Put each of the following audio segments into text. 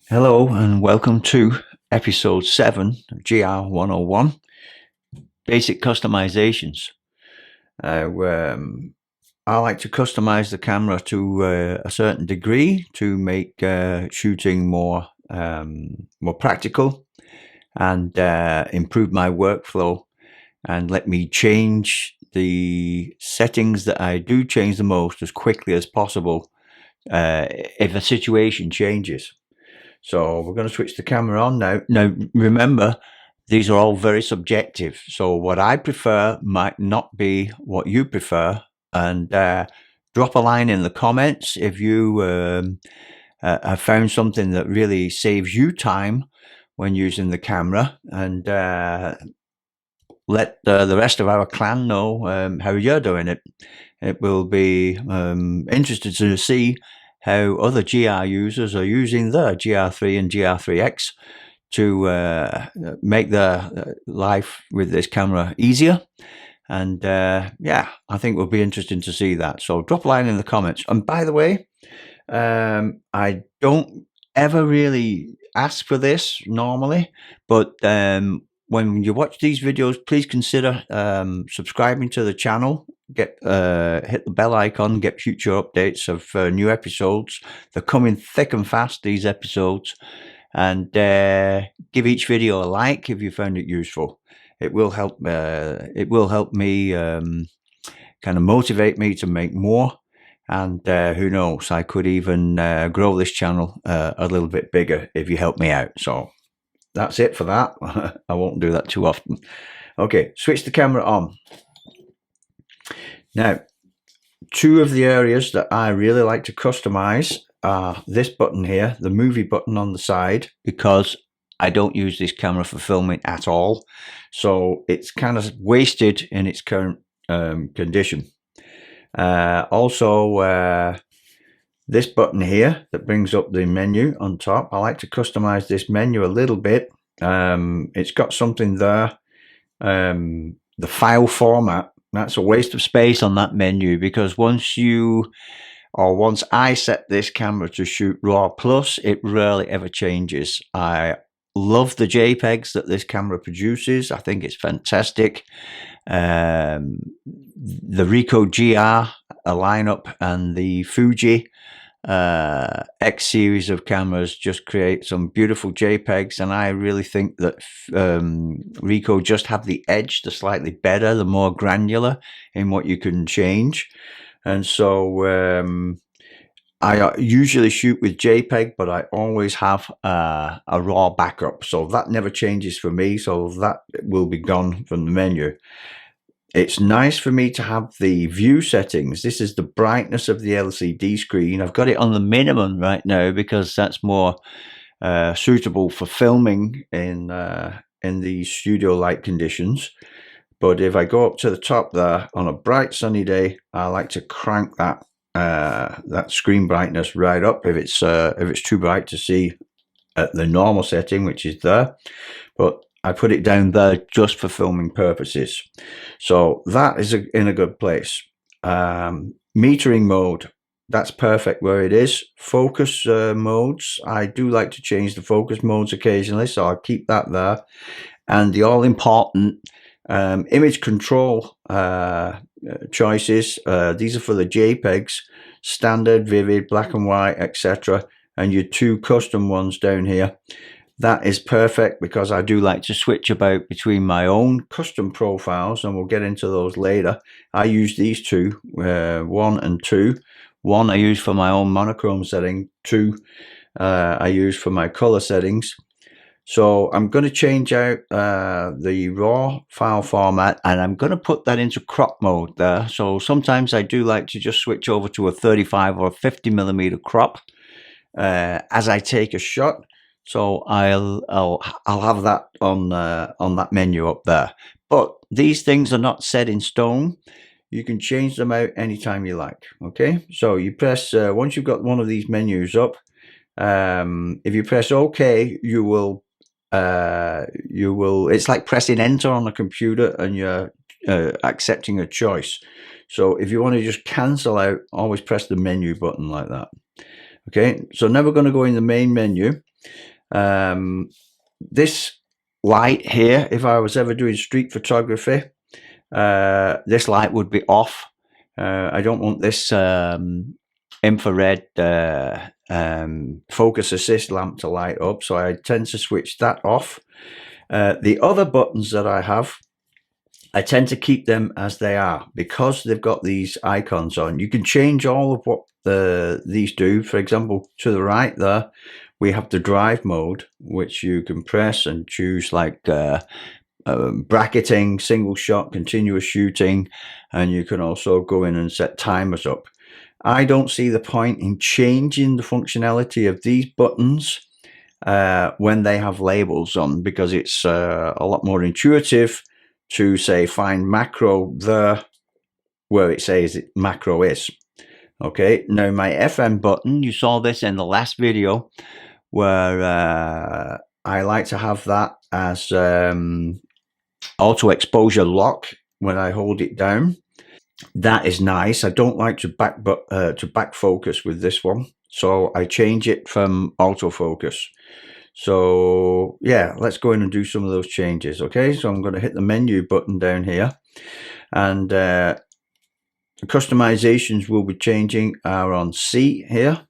Hello and welcome to episode 7 of GR 101 Basic Customizations. I like to customize the camera to a certain degree to make shooting more practical and improve my workflow and let me change the settings that I do change the most as quickly as possible if a situation changes. So we're going to switch the camera on now. Now, remember, these are all very subjective. So what I prefer might not be what you prefer. And drop a line in the comments if you have found something that really saves you time when using the camera. And let the rest of our clan know how you're doing it. It will be interesting to see how other GR users are using their GR3 and GR3X to make their life with this camera easier. And yeah, I think it will be interesting to see that. So drop a line in the comments. And by the way, I don't ever really ask for this normally, but when you watch these videos, please consider subscribing to the channel. Hit the bell icon, get future updates of new episodes. They're coming thick and fast, these episodes. And give each video a like if you found it useful. It will help. It will help me kind of motivate me to make more. And who knows, I could even grow this channel a little bit bigger if you help me out. So that's it for that. I won't do that too often. Okay, switch the camera on. Now, two of the areas that I really like to customize are this button here, the movie button on the side, because I don't use this camera for filming at all. So it's kind of wasted in its current condition. Also, this button here that brings up the menu on top, I like to customize this menu a little bit. It's got something there, the file format. That's a waste of space on that menu because once I set this camera to shoot RAW plus, it rarely ever changes. I love the JPEGs that this camera produces. I think it's fantastic. The Ricoh GR lineup and the Fuji X series of cameras just create some beautiful JPEGs, and I really think that Ricoh just have the edge, the slightly better, the more granular in what you can change. And so I usually shoot with JPEG, but I always have a RAW backup, so that never changes for me, so that will be gone from the menu. It's nice for me to have the view settings. This is the brightness of the LCD screen. I've got it on the minimum right now because that's more suitable for filming in the studio light conditions. But if I go up to the top there on a bright sunny day, I like to crank that screen brightness right up if it's too bright to see at the normal setting, which is there. But I put it down there just for filming purposes. So that is in a good place. Metering mode, that's perfect where it is. Focus modes, I do like to change the focus modes occasionally, so I'll keep that there. And the all-important image control choices, these are for the JPEGs, standard, vivid, black and white, etc. And your two custom ones down here. That is perfect because I do like to switch about between my own custom profiles, and we'll get into those later. I use these two, 1 and 2. 1 I use for my own monochrome setting, 2 I use for my color settings. So I'm going to change out the RAW file format, and I'm going to put that into crop mode there. So sometimes I do like to just switch over to a 35 or 50mm crop as I take a shot. So I'll have that on that menu up there. But these things are not set in stone. You can change them out anytime you like. Okay, so you press once you've got one of these menus up. If you press OK, you will. It's like pressing enter on a computer, and you're accepting a choice. So if you want to just cancel out, always press the menu button like that. Okay, so now we're going to go in the main menu. This light here, if I was ever doing street photography, this light would be off. I don't want this infrared focus assist lamp to light up, so I tend to switch that off. The other buttons that I have, I tend to keep them as they are because they've got these icons on. You can change all of what these do. For example, to the right there, we have the drive mode, which you can press and choose like bracketing, single shot, continuous shooting, and you can also go in and set timers up. I don't see the point in changing the functionality of these buttons when they have labels on, because it's a lot more intuitive to say find macro there where it says macro is. Okay, now my FM button, you saw this in the last video where I like to have that as auto exposure lock when I hold it down. That is nice. I don't like to back focus with this one, so I change it from autofocus. So yeah, let's go in and do some of those changes. Okay, so I'm going to hit the menu button down here, and the customizations we'll be changing are on C here,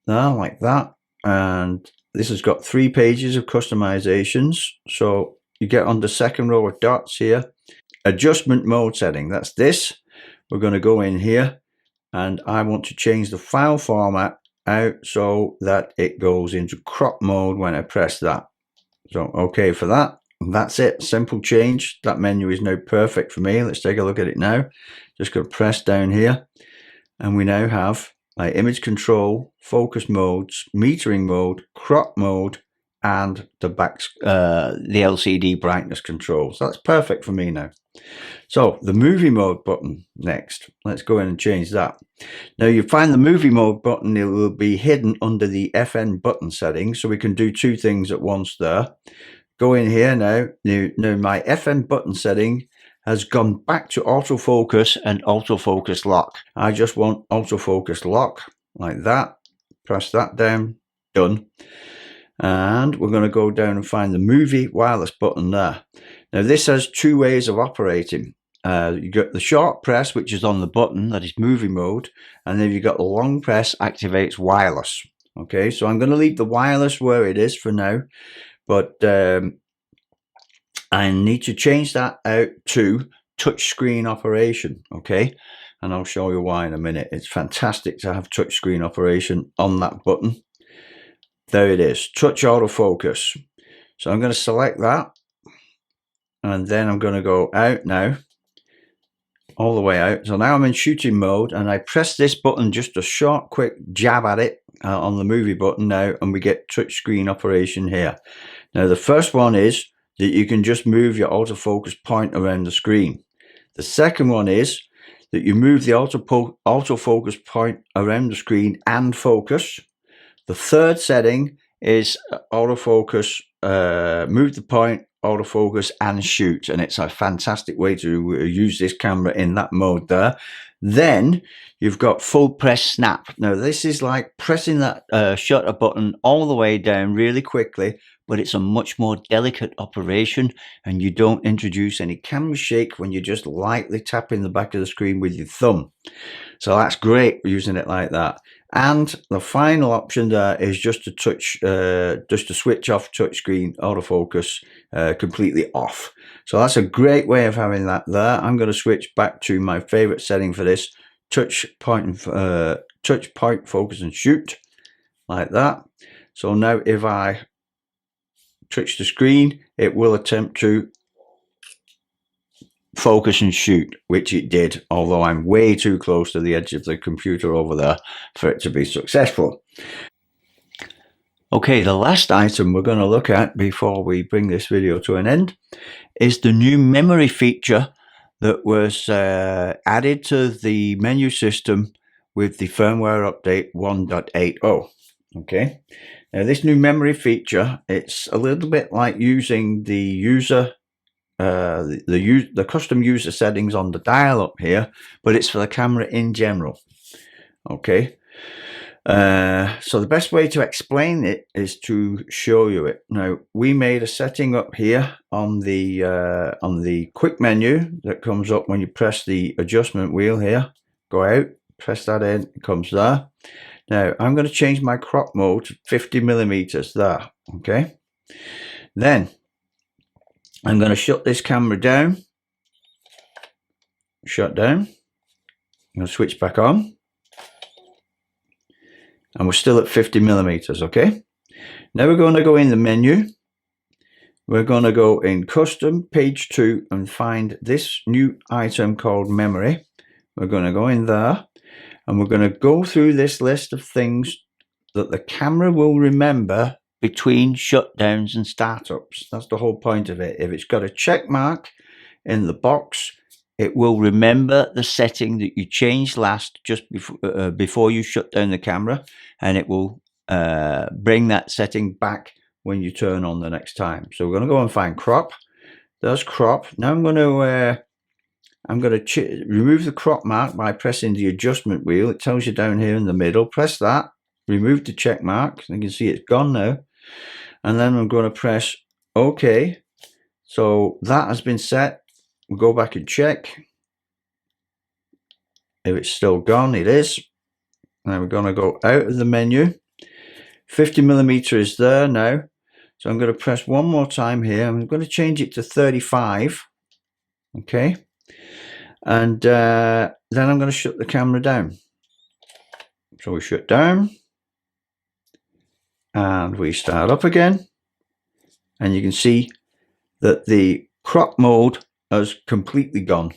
there, like that. And this has got 3 pages of customizations. So you get on the second row of dots here, adjustment mode setting. That's this. We're going to go in here, and I want to change the file format out so that it goes into crop mode when I press that. So okay for that. That's it. Simple change. That menu is now perfect for me. Let's take a look at it now. Just going to press down here, and we now have my image control, focus modes, metering mode, crop mode, and the LCD brightness control. So that's perfect for me now. So the movie mode button next. Let's go in and change that. Now you find the movie mode button, it will be hidden under the FN button settings, so we can do 2 things at once there. Go in here now. Now my FN button setting has gone back to autofocus and autofocus lock. I just want autofocus lock, like that. Press that down, done. And we're going to go down and find the movie wireless button there. Now this has 2 ways of operating. You got the short press, which is on the button, that is movie mode, and then you got the long press, activates wireless. Okay, so I'm going to leave the wireless where it is for now, but I need to change that out to touchscreen operation. Okay, and I'll show you why in a minute. It's fantastic to have touchscreen operation on that button. There it is, touch autofocus. So I'm going to select that, and then I'm going to go out now, all the way out. So now I'm in shooting mode, and I press this button, just a short quick jab at it on the movie button now, and we get touchscreen operation here. Now the first one is that you can just move your autofocus point around the screen. The second one is that you move the autofocus point around the screen and focus. The third setting is autofocus, move the point, autofocus, and shoot. And it's a fantastic way to use this camera in that mode there. Then you've got full press snap. Now this is like pressing that shutter button all the way down really quickly, but it's a much more delicate operation, and you don't introduce any camera shake when you're just lightly tapping the back of the screen with your thumb. So that's great using it like that. And the final option there is just to switch off touchscreen autofocus completely off. So that's a great way of having that there. I'm going to switch back to my favorite setting for this, touch point, focus and shoot, like that. So now if I touch the screen, it will attempt to focus and shoot, which it did, although I'm way too close to the edge of the computer over there for it to be successful. Okay, the last item we're going to look at before we bring this video to an end is the new memory feature that was added to the menu system with the firmware update 1.80. Okay, now this new memory feature, it's a little bit like using the user the custom user settings on the dial up here, but it's for the camera in general. Okay, So the best way to explain it is to show you it. Now, we made a setting up here on the quick menu that comes up when you press the adjustment wheel here. Go out, press that in, it comes there. Now, I'm going to change my crop mode to 50mm there, okay? Then, I'm going to shut this camera down. Shut down. I'm going to switch back on. And we're still at 50mm, okay? Now we're going to go in the menu. We're going to go in custom, page 2, and find this new item called memory. We're going to go in there, and we're going to go through this list of things that the camera will remember between shutdowns and startups. That's the whole point of it. If it's got a check mark in the box, it will remember the setting that you changed last just before you shut down the camera, and it will bring that setting back when you turn on the next time. So we're going to go and find crop. There's crop. Now I'm going to remove the crop mark by pressing the adjustment wheel. It tells you down here in the middle. Press that. Remove the check mark. You can see it's gone now. And then I'm going to press OK. So that has been set. We'll go back and check if it's still gone. It is. Now we're going to go out of the menu. 50mm is there now. So I'm going to press one more time here. I'm going to change it to 35. Okay. And then I'm going to shut the camera down. So we shut down. And we start up again. And you can see that the crop mode has completely gone.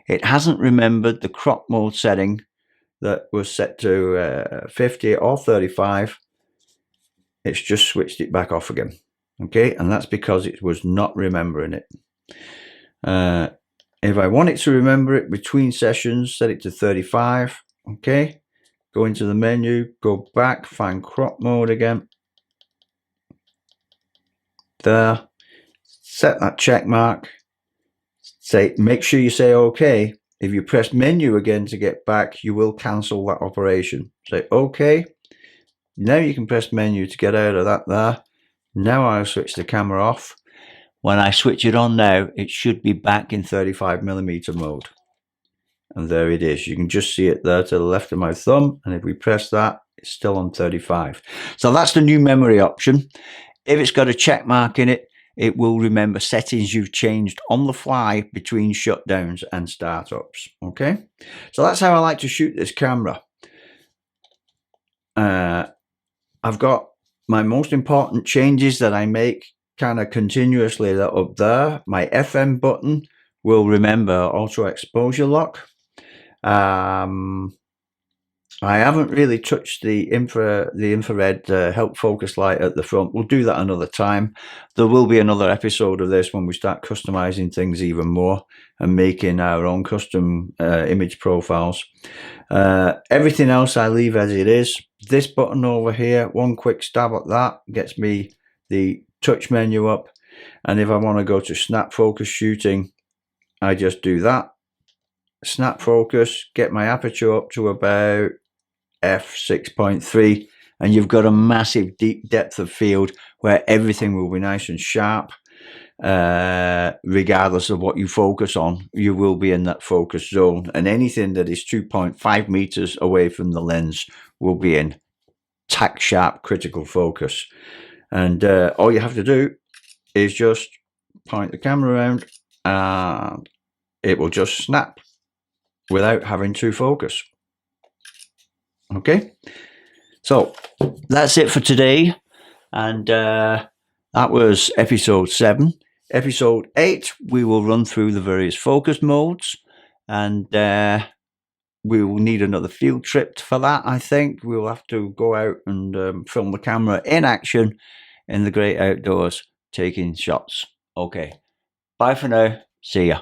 It hasn't remembered the crop mode setting that was set to 50 or 35. It's just switched it back off again. Okay, and that's because it was not remembering it. If I want it to remember it between sessions, set it to 35. Okay, go into the menu, go back, find crop mode again. There, set that check mark. Make sure you say OK. If you press menu again to get back, you will cancel that operation. Say OK. Now you can press menu to get out of that there. Now I'll switch the camera off. When I switch it on now, it should be back in 35mm mode. And there it is. You can just see it there to the left of my thumb. And if we press that, it's still on 35. So that's the new memory option. If it's got a check mark in it, it will remember settings you've changed on the fly between shutdowns and startups. Okay, so that's how I like to shoot this camera. I've got my most important changes that I make kind of continuously that up there. My FM button will remember auto exposure lock. I haven't really touched the infrared help focus light at the front. We'll do that another time. There will be another episode of this when we start customizing things even more and making our own custom image profiles. Everything else I leave as it is. This button over here, one quick stab at that gets me the touch menu up. And if I want to go to snap focus shooting, I just do that. Snap focus, get my aperture up to about f6.3, and you've got a massive deep depth of field where everything will be nice and sharp. Regardless of what you focus on, you will be in that focus zone, and anything that is 2.5 meters away from the lens will be in tack sharp critical focus. And all you have to do is just point the camera around and it will just snap without having to focus. Okay, so that's it for today, and that was episode 7. Episode 8, we will run through the various focus modes, and we will need another field trip for that. I think we will have to go out and film the camera in action in the great outdoors taking shots. Okay, bye for now, see ya.